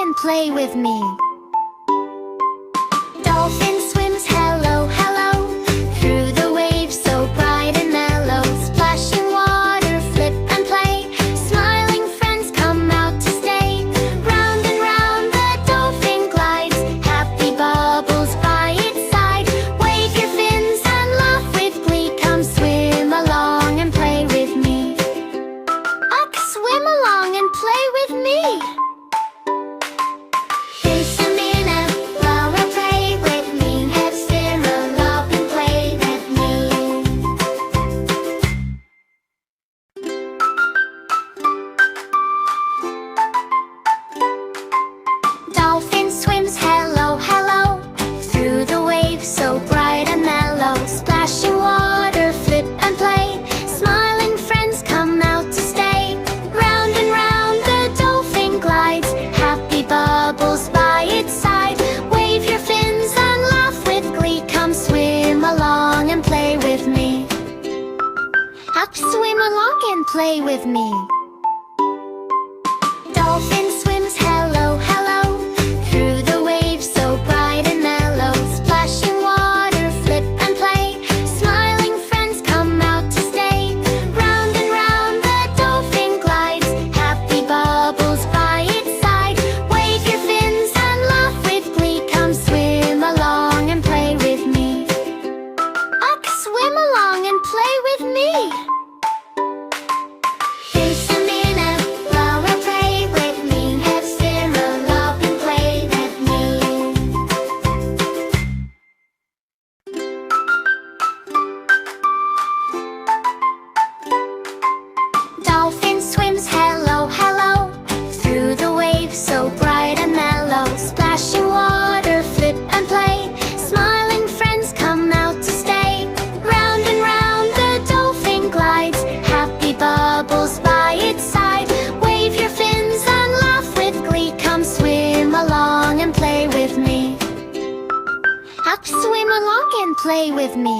and play with me. Dolphin swims hello, hello, through the waves so bright and mellow. Splashing water, flip and play, smiling friends come out to stay. Round and round the dolphin glides, happy bubbles by its side. Wave your fins and laugh with glee, come swim along and play with me. Swim along and play with me. Fish a minute, flower, play with me. Head swim along and play with me. Dolphin swims hello, hello, through the waves so bright and mellow. Splashing water, flip and play, smiling friends come out to stay. Round and round the dolphin glides, happy bubbles by its side. Wave your fins and laugh with glee, come swim along and play with me. Up, swim along and play with me. Dolphin swims hello, hello, through the waves so bright and mellow. Splashing water, flip and play, smiling friends come out to stay. Round and round the dolphin glides, happy bubbles by its side. Wave your fins and laugh with glee, come swim along and play with me. Up, swim along and play with me. Fish a minute, flower, play with me. Head swim along and play with me. Dolphin swims hello, hello, through the waves so bright and mellow. Splashing water, flip and play, smiling friends come out to stay. Round and round the dolphin glides, happy bubbles by its side. Wave your fins and laugh with glee, come swim along and play with me. Up, swim along and play with me.